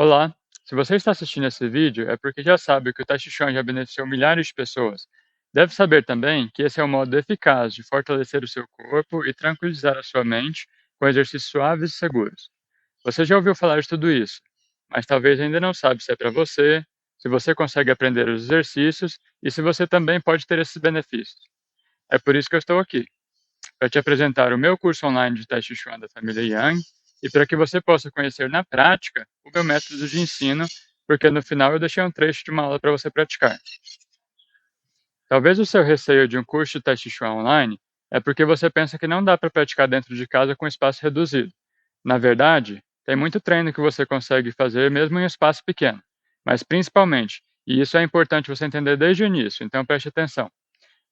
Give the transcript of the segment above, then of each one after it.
Olá! Se você está assistindo esse vídeo, é porque já sabe que o Tai Chi Chuan já beneficiou milhares de pessoas. Deve saber também que esse é um modo eficaz de fortalecer o seu corpo e tranquilizar a sua mente com exercícios suaves e seguros. Você já ouviu falar de tudo isso, mas talvez ainda não sabe se é para você, se você consegue aprender os exercícios e se você também pode ter esses benefícios. É por isso que eu estou aqui, para te apresentar o meu curso online de Tai Chi Chuan da família Yang e para que você possa conhecer na prática o meu método de ensino, porque no final eu deixei um trecho de uma aula para você praticar. Talvez o seu receio de um curso de Tai Chi Chuan online é porque você pensa que não dá para praticar dentro de casa com espaço reduzido. Na verdade, tem muito treino que você consegue fazer mesmo em um espaço pequeno, mas principalmente, e isso é importante você entender desde o início, então preste atenção.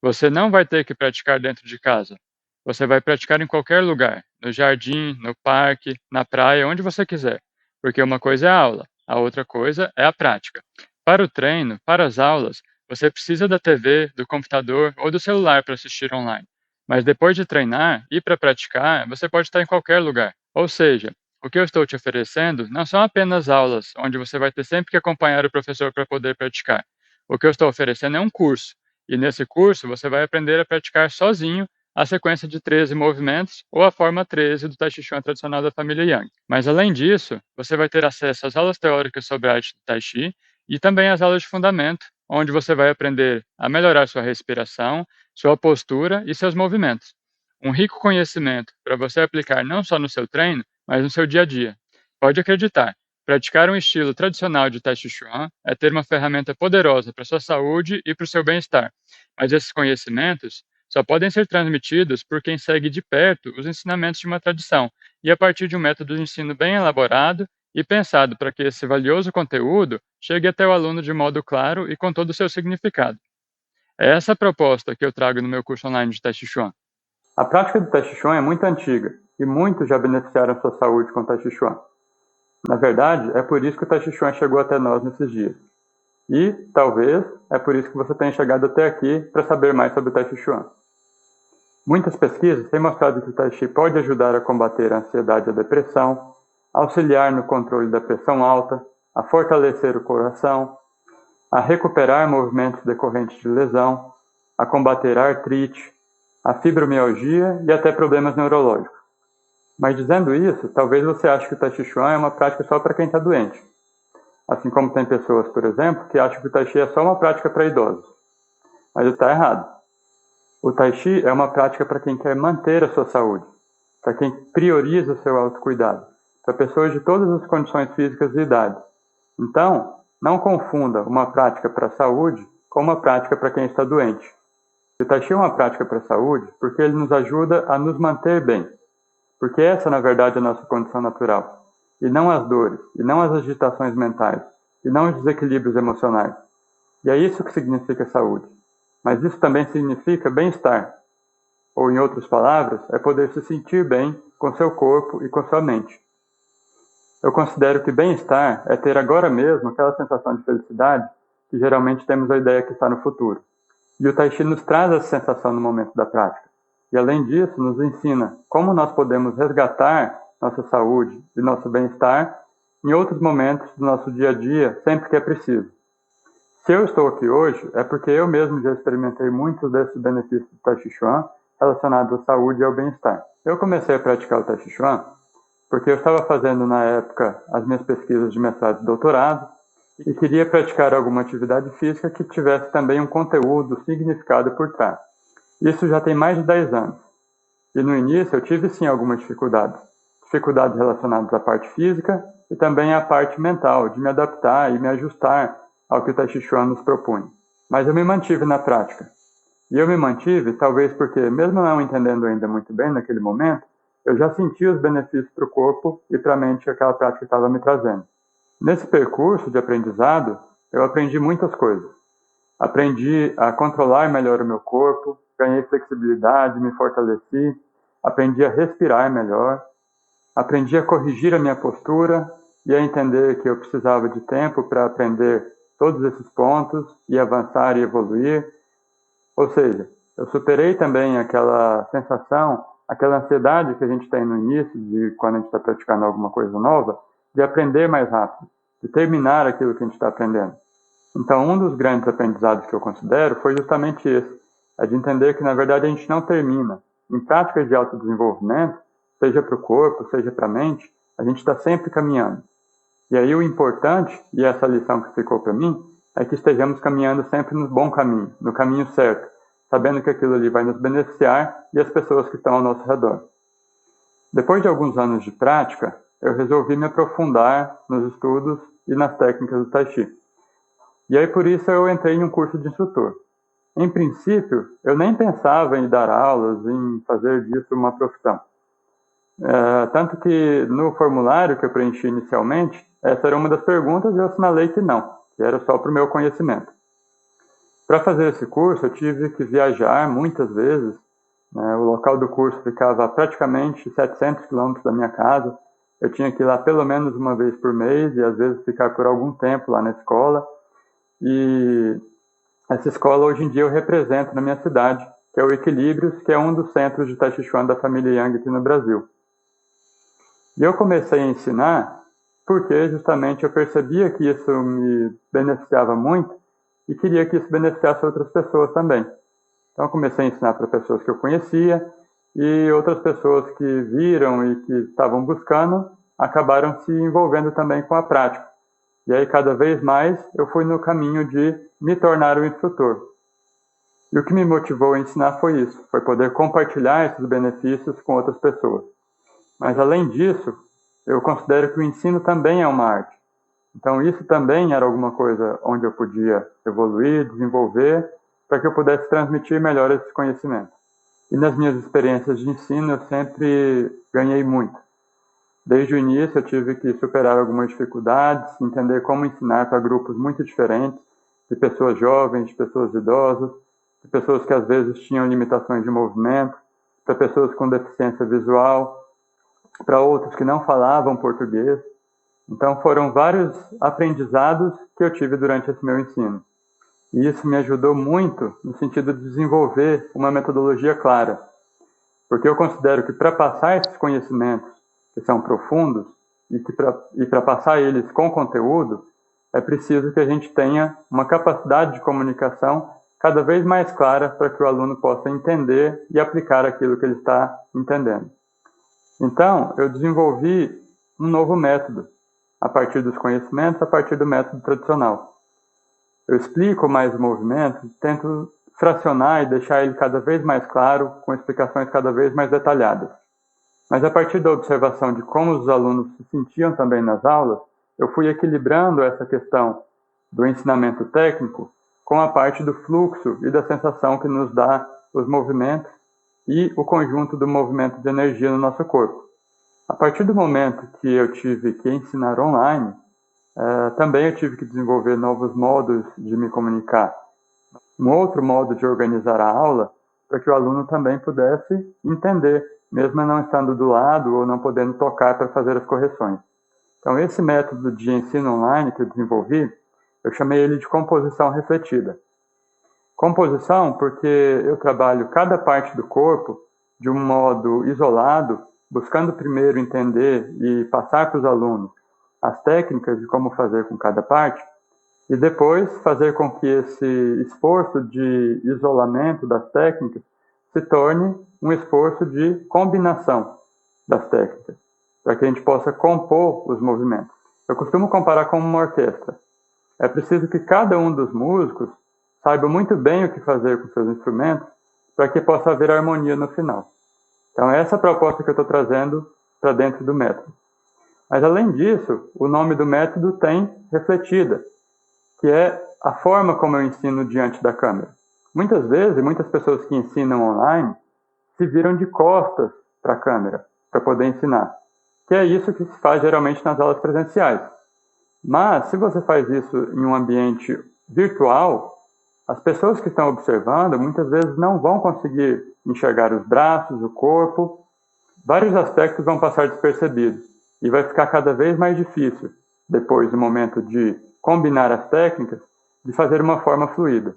Você não vai ter que praticar dentro de casa. Você vai praticar em qualquer lugar, no jardim, no parque, na praia, onde você quiser, porque uma coisa é a aula, a outra coisa é a prática. Para o treino, para as aulas, você precisa da TV, do computador ou do celular para assistir online. Mas depois de treinar e para praticar, você pode estar em qualquer lugar. Ou seja, o que eu estou te oferecendo não são apenas aulas, onde você vai ter sempre que acompanhar o professor para poder praticar. O que eu estou oferecendo é um curso e nesse curso você vai aprender a praticar sozinho a sequência de 13 movimentos ou a forma 13 do Tai Chi Chuan tradicional da família Yang. Mas além disso, você vai ter acesso às aulas teóricas sobre a arte do Tai Chi e também às aulas de fundamento, onde você vai aprender a melhorar sua respiração, sua postura e seus movimentos. Um rico conhecimento para você aplicar não só no seu treino, mas no seu dia a dia. Pode acreditar, praticar um estilo tradicional de Tai Chi Chuan é ter uma ferramenta poderosa para sua saúde e para o seu bem-estar, mas esses conhecimentos só podem ser transmitidos por quem segue de perto os ensinamentos de uma tradição e a partir de um método de ensino bem elaborado e pensado para que esse valioso conteúdo chegue até o aluno de modo claro e com todo o seu significado. É essa a proposta que eu trago no meu curso online de Tai Chi Chuan. A prática do Tai Chi Chuan é muito antiga e muitos já beneficiaram sua saúde com o Tai Chi Chuan. Na verdade, é por isso que o Tai Chi Chuan chegou até nós nesses dias. E, talvez, é por isso que você tenha chegado até aqui para saber mais sobre o Tai Chi Chuan. Muitas pesquisas têm mostrado que o Tai Chi pode ajudar a combater a ansiedade e a depressão, auxiliar no controle da pressão alta, a fortalecer o coração, a recuperar movimentos decorrentes de lesão, a combater a artrite, a fibromialgia e até problemas neurológicos. Mas dizendo isso, talvez você ache que o Tai Chi Chuan é uma prática só para quem está doente. Assim como tem pessoas, por exemplo, que acham que o Tai Chi é só uma prática para idosos. Mas está errado. O Tai Chi é uma prática para quem quer manter a sua saúde, para quem prioriza o seu autocuidado, para pessoas de todas as condições físicas e idades. Então, não confunda uma prática para a saúde com uma prática para quem está doente. O Tai Chi é uma prática para a saúde porque ele nos ajuda a nos manter bem, porque essa, na verdade, é a nossa condição natural, e não as dores, e não as agitações mentais, e não os desequilíbrios emocionais. E é isso que significa saúde. Mas isso também significa bem-estar, ou em outras palavras, é poder se sentir bem com seu corpo e com sua mente. Eu considero que bem-estar é ter agora mesmo aquela sensação de felicidade que geralmente temos a ideia que está no futuro. E o Tai Chi nos traz essa sensação no momento da prática. E além disso, nos ensina como nós podemos resgatar nossa saúde e nosso bem-estar em outros momentos do nosso dia a dia, sempre que é preciso. Se eu estou aqui hoje, é porque eu mesmo já experimentei muitos desses benefícios do Tai Chi Chuan relacionados à saúde e ao bem-estar. Eu comecei a praticar o Tai Chi Chuan porque eu estava fazendo na época as minhas pesquisas de mestrado e doutorado e queria praticar alguma atividade física que tivesse também um conteúdo, significado por trás. Isso já tem mais de 10 anos. E no início eu tive sim algumas dificuldades. Dificuldades relacionadas à parte física e também à parte mental, de me adaptar e me ajustar ao que o Tai Chi Chuan nos propunha. Mas eu me mantive na prática. E eu me mantive talvez porque, mesmo não entendendo ainda muito bem naquele momento, eu já sentia os benefícios para o corpo e para a mente que aquela prática estava me trazendo. Nesse percurso de aprendizado, eu aprendi muitas coisas. Aprendi a controlar melhor o meu corpo, ganhei flexibilidade, me fortaleci, aprendi a respirar melhor, aprendi a corrigir a minha postura e a entender que eu precisava de tempo para aprender todos esses pontos e avançar e evoluir. Ou seja, eu superei também aquela sensação, aquela ansiedade que a gente tem no início, de quando a gente está praticando alguma coisa nova, de aprender mais rápido. de terminar aquilo que a gente está aprendendo. Então, um dos grandes aprendizados que eu considero foi justamente esse, é de entender que, na verdade, a gente não termina. Em práticas de autodesenvolvimento, seja para o corpo, seja para a mente, a gente está sempre caminhando. E aí o importante, e essa lição que ficou para mim, é que estejamos caminhando sempre no bom caminho, no caminho certo, sabendo que aquilo ali vai nos beneficiar e as pessoas que estão ao nosso redor. Depois de alguns anos de prática, eu resolvi me aprofundar nos estudos e nas técnicas do Tai Chi. E aí por isso eu entrei em um curso de instrutor. Em princípio, eu nem pensava em dar aulas, em fazer disso uma profissão. Tanto que no formulário que eu preenchi inicialmente, essa era uma das perguntas e eu assinalei que não, que era só para o meu conhecimento. Para fazer esse curso, eu tive que viajar muitas vezes. O local do curso ficava a praticamente 700 quilômetros da minha casa. Eu tinha que ir lá pelo menos uma vez por mês e às vezes ficar por algum tempo lá na escola. E essa escola hoje em dia eu represento na minha cidade, que é o Equilíbrios, que é um dos centros de Tai Chi Chuan da família Yang aqui no Brasil. E eu comecei a ensinar porque justamente eu percebia que isso me beneficiava muito e queria que isso beneficiasse outras pessoas também. Então eu comecei a ensinar para pessoas que eu conhecia e outras pessoas que viram e que estavam buscando acabaram se envolvendo também com a prática. E aí cada vez mais eu fui no caminho de me tornar um instrutor. E o que me motivou a ensinar foi isso, foi poder compartilhar esses benefícios com outras pessoas. Mas além disso, eu considero que o ensino também é uma arte. Então isso também era alguma coisa onde eu podia evoluir, desenvolver, para que eu pudesse transmitir melhor esses conhecimentos. E nas minhas experiências de ensino eu sempre ganhei muito. Desde o início eu tive que superar algumas dificuldades, entender como ensinar para grupos muito diferentes, de pessoas jovens, de pessoas idosas, de pessoas que às vezes tinham limitações de movimento, para pessoas com deficiência visual, para outros que não falavam português. Então foram vários aprendizados que eu tive durante esse meu ensino. E isso me ajudou muito no sentido de desenvolver uma metodologia clara. Porque eu considero que para passar esses conhecimentos que são profundos e para passar eles com conteúdo, é preciso que a gente tenha uma capacidade de comunicação cada vez mais clara para que o aluno possa entender e aplicar aquilo que ele está entendendo. Então, eu desenvolvi um novo método, a partir dos conhecimentos, a partir do método tradicional. Eu explico mais o movimento, tento fracionar e deixar ele cada vez mais claro, com explicações cada vez mais detalhadas. Mas a partir da observação de como os alunos se sentiam também nas aulas, eu fui equilibrando essa questão do ensinamento técnico com a parte do fluxo e da sensação que nos dá os movimentos e o conjunto do movimento de energia no nosso corpo. A partir do momento que eu tive que ensinar online, também eu tive que desenvolver novos modos de me comunicar. Um outro modo de organizar a aula para que o aluno também pudesse entender, mesmo não estando do lado ou não podendo tocar para fazer as correções. Então, esse método de ensino online que eu desenvolvi, eu chamei ele de composição refletida. Composição porque eu trabalho cada parte do corpo de um modo isolado, buscando primeiro entender e passar para os alunos as técnicas de como fazer com cada parte, e depois fazer com que esse esforço de isolamento das técnicas se torne um esforço de combinação das técnicas, para que a gente possa compor os movimentos. Eu costumo comparar com uma orquestra. É preciso que cada um dos músicos saiba muito bem o que fazer com seus instrumentos para que possa haver harmonia no final. Então, essa é a proposta que eu estou trazendo para dentro do método. Mas, além disso, o nome do método tem refletida, que é a forma como eu ensino diante da câmera. Muitas vezes, muitas pessoas que ensinam online se viram de costas para a câmera para poder ensinar, que é isso que se faz geralmente nas aulas presenciais. Mas, se você faz isso em um ambiente virtual, as pessoas que estão observando muitas vezes não vão conseguir enxergar os braços, o corpo. Vários aspectos vão passar despercebidos e vai ficar cada vez mais difícil, depois do momento de combinar as técnicas, de fazer uma forma fluida.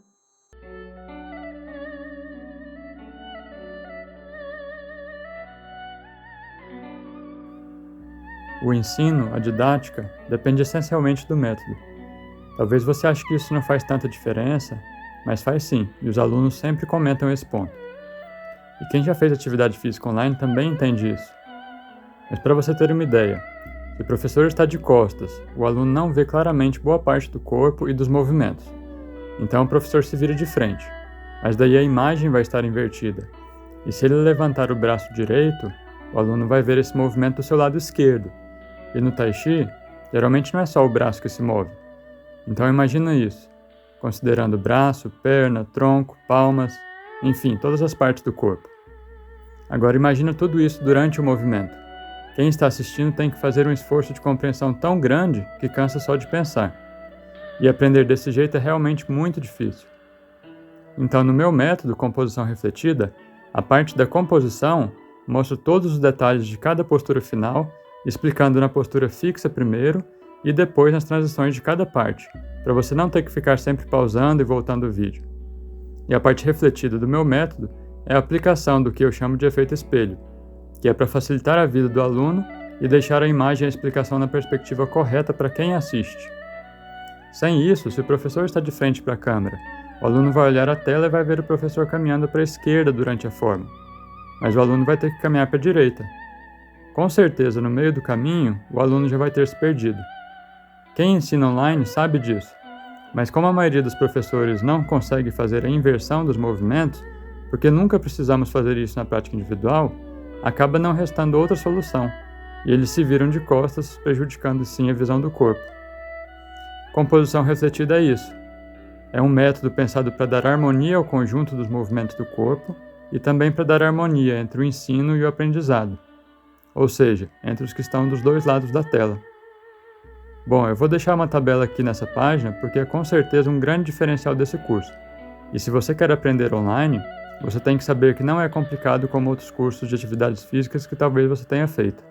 O ensino, a didática, depende essencialmente do método. Talvez você ache que isso não faz tanta diferença, mas faz sim, e os alunos sempre comentam esse ponto. E quem já fez atividade física online também entende isso. Mas para você ter uma ideia, se o professor está de costas, o aluno não vê claramente boa parte do corpo e dos movimentos. Então o professor se vira de frente, mas daí a imagem vai estar invertida. E se ele levantar o braço direito, o aluno vai ver esse movimento do seu lado esquerdo. E no Tai Chi, geralmente não é só o braço que se move. Então imagina isso, considerando braço, perna, tronco, palmas, enfim, todas as partes do corpo. Agora imagina tudo isso durante o movimento. Quem está assistindo tem que fazer um esforço de compreensão tão grande que cansa só de pensar. E aprender desse jeito é realmente muito difícil. Então, no meu método Composição Refletida, a parte da composição mostra todos os detalhes de cada postura final, explicando na postura fixa primeiro e depois nas transições de cada parte, para você não ter que ficar sempre pausando e voltando o vídeo. E a parte refletida do meu método é a aplicação do que eu chamo de efeito espelho, que é para facilitar a vida do aluno e deixar a imagem e a explicação na perspectiva correta para quem assiste. Sem isso, se o professor está de frente para a câmera, o aluno vai olhar a tela e vai ver o professor caminhando para a esquerda durante a forma, mas o aluno vai ter que caminhar para a direita. Com certeza, no meio do caminho, o aluno já vai ter se perdido. Quem ensina online sabe disso, mas como a maioria dos professores não consegue fazer a inversão dos movimentos, porque nunca precisamos fazer isso na prática individual, acaba não restando outra solução, e eles se viram de costas, prejudicando sim a visão do corpo. Composição refletida é isso. É um método pensado para dar harmonia ao conjunto dos movimentos do corpo e também para dar harmonia entre o ensino e o aprendizado, ou seja, entre os que estão dos dois lados da tela. Bom, eu vou deixar uma tabela aqui nessa página porque é com certeza um grande diferencial desse curso. E se você quer aprender online, você tem que saber que não é complicado como outros cursos de atividades físicas que talvez você tenha feito.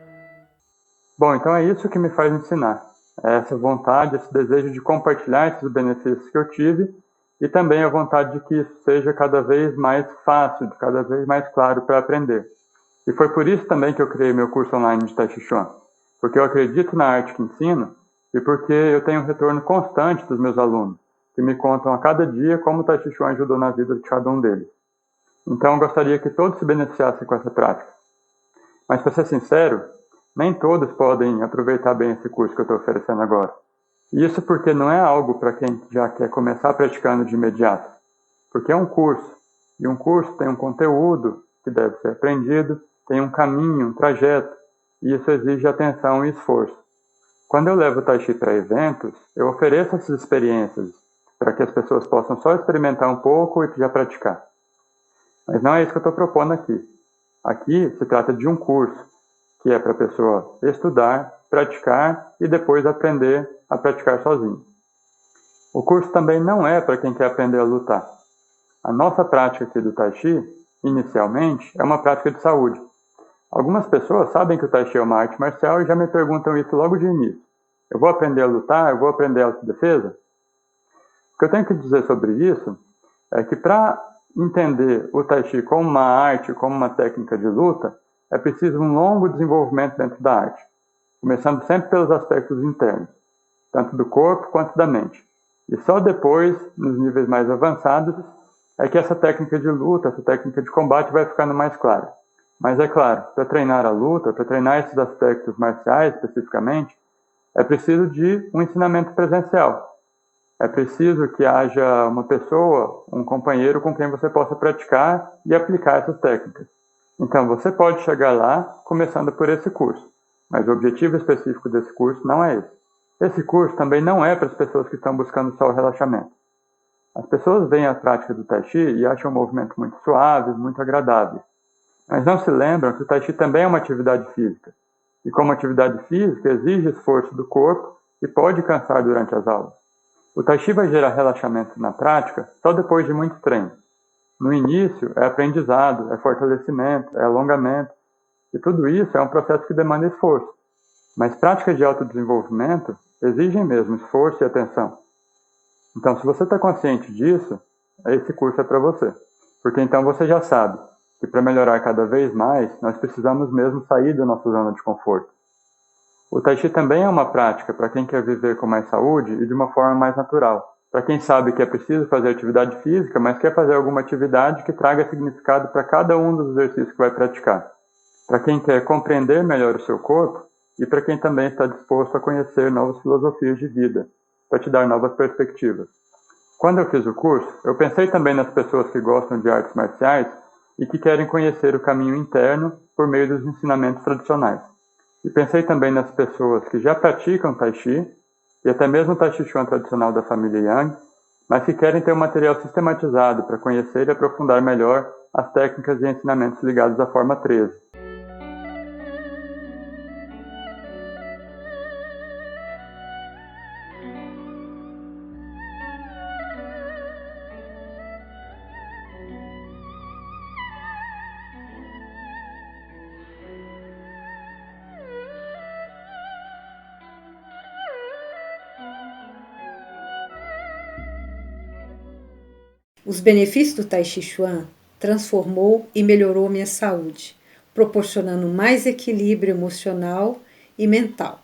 Bom, então é isso que me faz ensinar. É essa vontade, esse desejo de compartilhar esses benefícios que eu tive e também a vontade de que isso seja cada vez mais fácil, cada vez mais claro para aprender. E foi por isso também que eu criei meu curso online de Tai Chi Chuan, porque eu acredito na arte que ensino e porque eu tenho um retorno constante dos meus alunos, que me contam a cada dia como o Tai Chi Chuan ajudou na vida de cada um deles. Então eu gostaria que todos se beneficiassem com essa prática. Mas para ser sincero, nem todos podem aproveitar bem esse curso que eu estou oferecendo agora. E isso porque não é algo para quem já quer começar praticando de imediato. Porque é um curso, e um curso tem um conteúdo que deve ser aprendido, tem um caminho, um trajeto, e isso exige atenção e esforço. Quando eu levo o Tai Chi para eventos, eu ofereço essas experiências para que as pessoas possam só experimentar um pouco e já praticar. Mas não é isso que eu estou propondo aqui. Aqui se trata de um curso, que é para a pessoa estudar, praticar e depois aprender a praticar sozinho. O curso também não é para quem quer aprender a lutar. A nossa prática aqui do Tai Chi, inicialmente, é uma prática de saúde. Algumas pessoas sabem que o Tai Chi é uma arte marcial e já me perguntam isso logo de início. Eu vou aprender a lutar? Eu vou aprender a autodefesa? O que eu tenho que dizer sobre isso é que para entender o Tai Chi como uma arte, como uma técnica de luta, é preciso um longo desenvolvimento dentro da arte, começando sempre pelos aspectos internos, tanto do corpo quanto da mente. E só depois, nos níveis mais avançados, é que essa técnica de luta, essa técnica de combate vai ficando mais clara. Mas é claro, para treinar a luta, para treinar esses aspectos marciais especificamente, é preciso de um ensinamento presencial. É preciso que haja uma pessoa, um companheiro com quem você possa praticar e aplicar essas técnicas. Então, você pode chegar lá começando por esse curso, mas o objetivo específico desse curso não é esse. Esse curso também não é para as pessoas que estão buscando só o relaxamento. As pessoas veem a prática do Tai Chi e acham o movimento muito suave, muito agradável. Mas não se lembram que o Tai Chi também é uma atividade física. E como atividade física, exige esforço do corpo e pode cansar durante as aulas. O Tai Chi vai gerar relaxamento na prática só depois de muito treino. No início, é aprendizado, é fortalecimento, é alongamento. E tudo isso é um processo que demanda esforço. Mas práticas de autodesenvolvimento exigem mesmo esforço e atenção. Então, se você está consciente disso, esse curso é para você. Porque então você já sabe que para melhorar cada vez mais, nós precisamos mesmo sair da nossa zona de conforto. O Tai Chi também é uma prática para quem quer viver com mais saúde e de uma forma mais natural. Para quem sabe que é preciso fazer atividade física, mas quer fazer alguma atividade que traga significado para cada um dos exercícios que vai praticar. Para quem quer compreender melhor o seu corpo e para quem também está disposto a conhecer novas filosofias de vida, para te dar novas perspectivas. Quando eu fiz o curso, eu pensei também nas pessoas que gostam de artes marciais e que querem conhecer o caminho interno por meio dos ensinamentos tradicionais. E pensei também nas pessoas que já praticam Tai Chi, e até mesmo o Tai Chi Chuan tradicional da família Yang, mas que querem ter um material sistematizado para conhecer e aprofundar melhor as técnicas e ensinamentos ligados à forma 13. Os benefícios do Tai Chi Chuan transformou e melhorou minha saúde, proporcionando mais equilíbrio emocional e mental.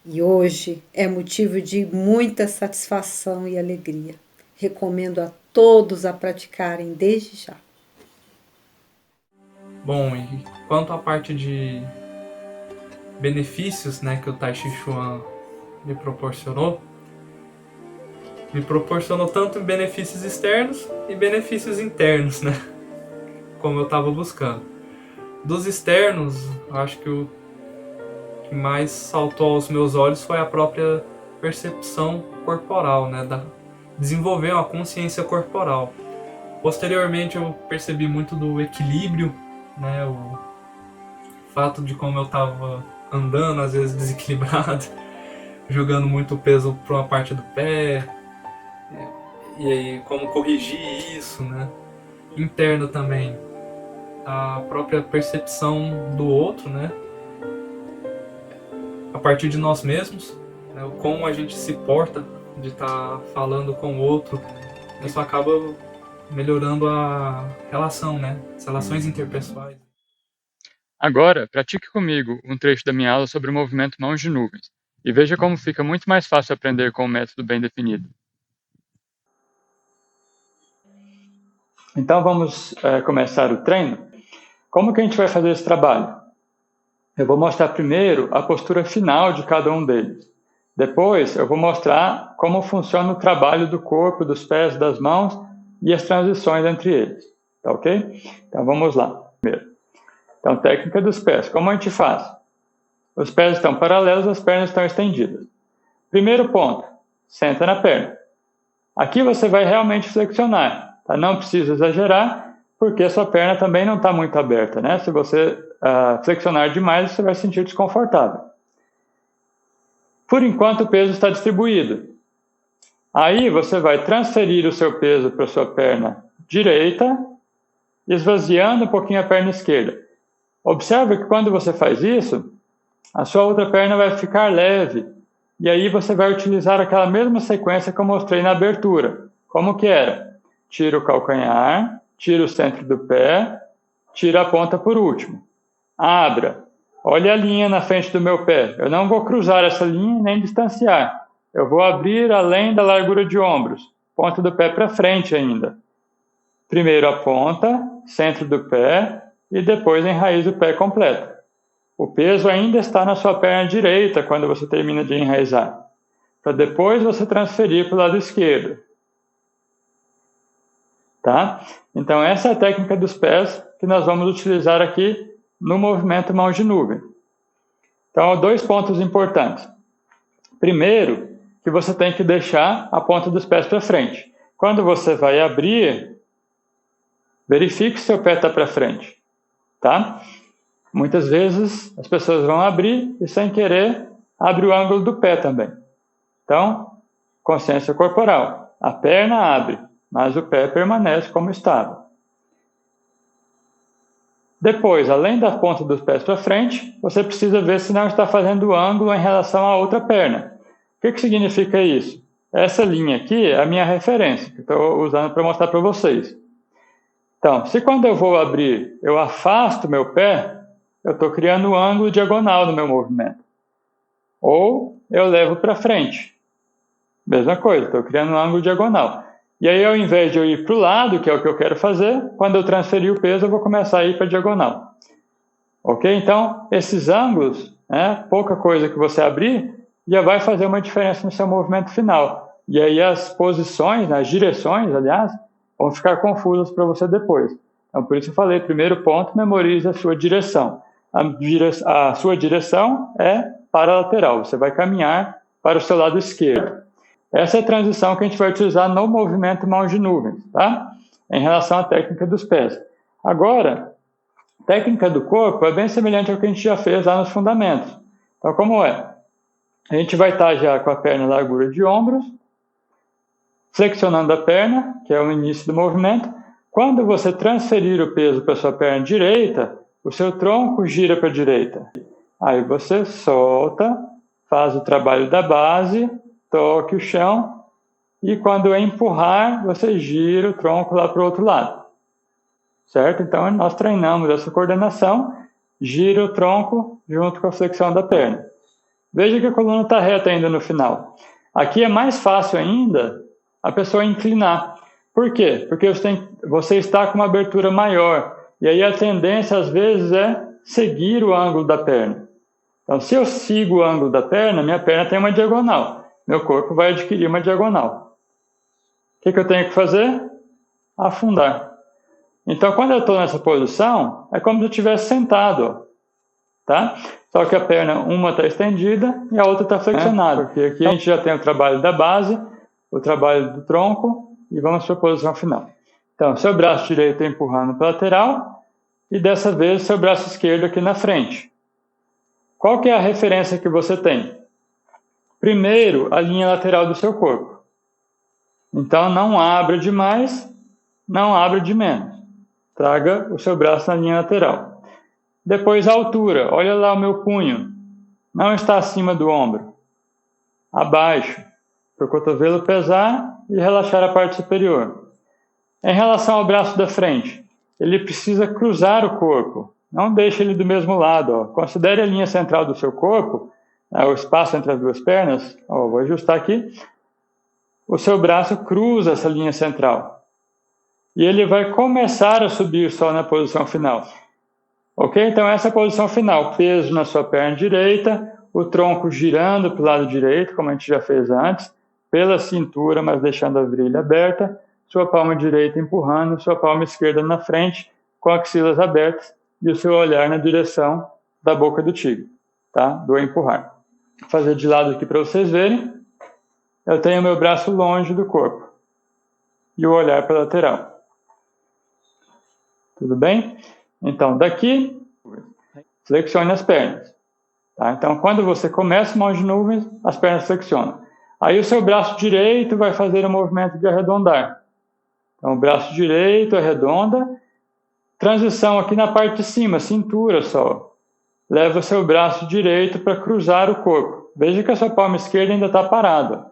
E hoje é motivo de muita satisfação e alegria. Recomendo a todos a praticarem desde já. Bom, e quanto à parte de benefícios, né, que o Tai Chi Chuan me proporcionou tanto benefícios externos e benefícios internos, né, como eu estava buscando. Dos externos, acho que o que mais saltou aos meus olhos foi a própria percepção corporal, né, desenvolver uma consciência corporal. Posteriormente eu percebi muito do equilíbrio, né, o fato de como eu estava andando, às vezes desequilibrado, jogando muito peso para uma parte do pé, e aí como corrigir isso, né? Interno também, a própria percepção do outro, né? A partir de nós mesmos, né? Como a gente se porta de estar falando com o outro, isso acaba melhorando a relação, né? As relações interpessoais. Agora, pratique comigo um trecho da minha aula sobre o movimento mãos de nuvens e veja como fica muito mais fácil aprender com um método bem definido. Então vamos começar o treino. Como que a gente vai fazer esse trabalho? Eu vou mostrar primeiro a postura final de cada um deles. Depois eu vou mostrar como funciona o trabalho do corpo, dos pés, das mãos e as transições entre eles. Tá ok? Então vamos lá. Primeiro. Então, técnica dos pés. Como a gente faz? Os pés estão paralelos, as pernas estão estendidas. Primeiro ponto, senta na perna. Aqui você vai realmente flexionar. Tá? Não precisa exagerar, porque a sua perna também não está muito aberta. Né? Se você flexionar demais, você vai se sentir desconfortável. Por enquanto, o peso está distribuído. Aí você vai transferir o seu peso para a sua perna direita, esvaziando um pouquinho a perna esquerda. Observe que quando você faz isso, a sua outra perna vai ficar leve. E aí você vai utilizar aquela mesma sequência que eu mostrei na abertura. Como que era? Tira o calcanhar, tira o centro do pé, tira a ponta por último. Abra. Olha a linha na frente do meu pé. Eu não vou cruzar essa linha nem distanciar. Eu vou abrir além da largura de ombros. Ponta do pé para frente ainda. Primeiro a ponta, centro do pé e depois enraiza o pé completo. O peso ainda está na sua perna direita quando você termina de enraizar, para depois você transferir para o lado esquerdo. Tá? Então essa é a técnica dos pés que nós vamos utilizar aqui no movimento mãos de nuvem. Então, 2 pontos importantes. Primeiro, que você tem que deixar a ponta dos pés para frente. Quando você vai abrir, verifique se seu pé está para frente. Tá? Muitas vezes as pessoas vão abrir e sem querer abre o ângulo do pé também. Então, consciência corporal. A perna abre, mas o pé permanece como estava. Depois, além da ponta dos pés para frente, você precisa ver se não está fazendo ângulo em relação à outra perna. O que significa isso? Essa linha aqui é a minha referência, que eu estou usando para mostrar para vocês. Então, se quando eu vou abrir, eu afasto meu pé, eu estou criando um ângulo diagonal no meu movimento. Ou eu levo para frente. Mesma coisa, estou criando um ângulo diagonal. E aí, ao invés de eu ir para o lado, que é o que eu quero fazer, quando eu transferir o peso, eu vou começar a ir para a diagonal. Ok? Então, esses ângulos, pouca coisa que você abrir, já vai fazer uma diferença no seu movimento final. E aí as posições, as direções, aliás, vão ficar confusas para você depois. Então, por isso eu falei, primeiro ponto, memorize a sua direção. A sua direção é para a lateral, você vai caminhar para o seu lado esquerdo. Essa é a transição que a gente vai utilizar no movimento mãos de nuvens, tá? Em relação à técnica dos pés. Agora, a técnica do corpo é bem semelhante ao que a gente já fez lá nos fundamentos. Então, como é? A gente vai estar já com a perna na largura de ombros, flexionando a perna, que é o início do movimento. Quando você transferir o peso para a sua perna direita, o seu tronco gira para a direita. Aí você solta, faz o trabalho da base, toque o chão, e quando empurrar, você gira o tronco lá para o outro lado. Certo? Então, nós treinamos essa coordenação, gira o tronco junto com a flexão da perna. Veja que a coluna está reta ainda no final. Aqui é mais fácil ainda a pessoa inclinar. Por quê? Porque você está com uma abertura maior, e aí a tendência, às vezes, é seguir o ângulo da perna. Então, se eu sigo o ângulo da perna, minha perna tem uma diagonal. Meu corpo vai adquirir uma diagonal. O que eu tenho que fazer? Afundar. Então, quando eu estou nessa posição, é como se eu estivesse sentado. Ó, tá? Só que a perna, uma está estendida e a outra está flexionada. Porque aqui a gente já tem o trabalho da base, o trabalho do tronco e vamos para a posição final. Então, seu braço direito empurrando para a lateral e dessa vez seu braço esquerdo aqui na frente. Qual que é a referência que você tem? Primeiro, a linha lateral do seu corpo. Então, não abra de mais, não abra de menos. Traga o seu braço na linha lateral. Depois, a altura. Olha lá o meu punho. Não está acima do ombro. Abaixo. Para o cotovelo pesar e relaxar a parte superior. Em relação ao braço da frente, ele precisa cruzar o corpo. Não deixe ele do mesmo lado. Ó. Considere a linha central do seu corpo, o espaço entre as duas pernas. Ó, vou ajustar aqui. O seu braço cruza essa linha central. E ele vai começar a subir só na posição final. Ok? Então, essa é a posição final. Peso na sua perna direita, o tronco girando para o lado direito, como a gente já fez antes, pela cintura, mas deixando a virilha aberta, sua palma direita empurrando, sua palma esquerda na frente, com axilas abertas, e o seu olhar na direção da boca do tigre, tá? Do empurrar. Vou fazer de lado aqui para vocês verem. Eu tenho meu braço longe do corpo e o olhar para a lateral. Tudo bem? Então, daqui, flexione as pernas. Tá? Então, quando você começa mãos de nuvens, as pernas flexionam. Aí o seu braço direito vai fazer o movimento de arredondar. Então, o braço direito arredonda. Transição aqui na parte de cima, cintura só. Leva o seu braço direito para cruzar o corpo. Veja que a sua palma esquerda ainda está parada.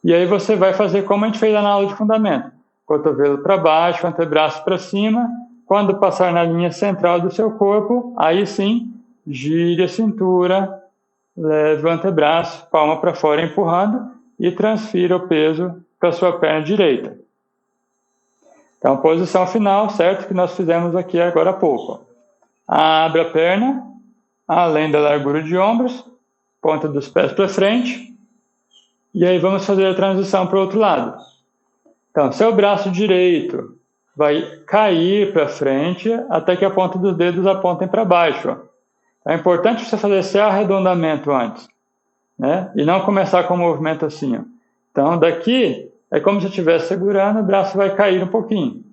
E aí você vai fazer como a gente fez na aula de fundamento. Cotovelo para baixo, antebraço para cima. Quando passar na linha central do seu corpo, aí sim, gire a cintura, leve o antebraço, palma para fora empurrando e transfira o peso para a sua perna direita. Então, posição final, certo? Que nós fizemos aqui agora há pouco. Abre a perna, além da largura de ombros, ponta dos pés para frente. E aí vamos fazer a transição para o outro lado. Então, seu braço direito vai cair para frente até que a ponta dos dedos apontem para baixo. Ó. É importante você fazer esse arredondamento antes, né? E não começar com o movimento assim. Ó. Então, daqui é como se estivesse segurando, o braço vai cair um pouquinho.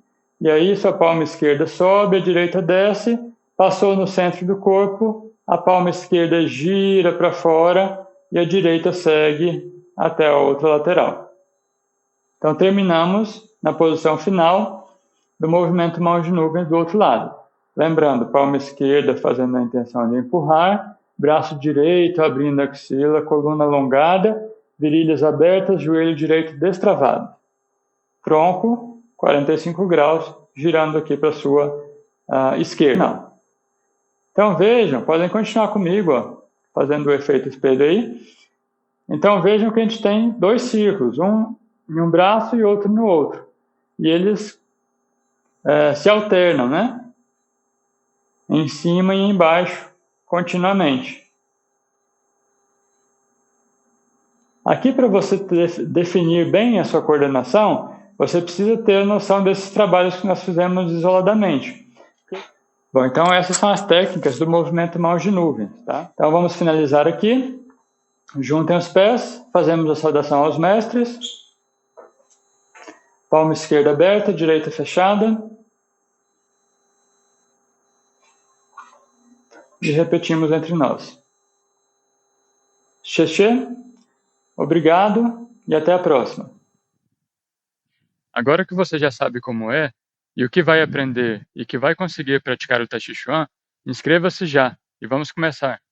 E aí, sua palma esquerda sobe, a direita desce, passou no centro do corpo, a palma esquerda gira para fora e a direita segue até a outra lateral. Então, terminamos na posição final do movimento mãos de nuvens do outro lado. Lembrando, palma esquerda fazendo a intenção de empurrar, braço direito abrindo a axila, coluna alongada, virilhas abertas, joelho direito destravado. Tronco, 45 graus, girando aqui para a sua esquerda. Então vejam, podem continuar comigo. Ó. fazendo o efeito espelho aí. Então vejam que a gente tem dois círculos, um em um braço e outro no outro. E eles se alternam, né? Em cima e embaixo, continuamente. Aqui, para você definir bem a sua coordenação, você precisa ter noção desses trabalhos que nós fizemos isoladamente. Bom, então essas são as técnicas do movimento mãos de nuvens, tá? Então vamos finalizar aqui. Juntem os pés, fazemos a saudação aos mestres. Palma esquerda aberta, direita fechada. E repetimos entre nós. Xexê, obrigado e até a próxima. Agora que você já sabe como é, e o que vai aprender e que vai conseguir praticar o Tai Chi Chuan, inscreva-se já e vamos começar!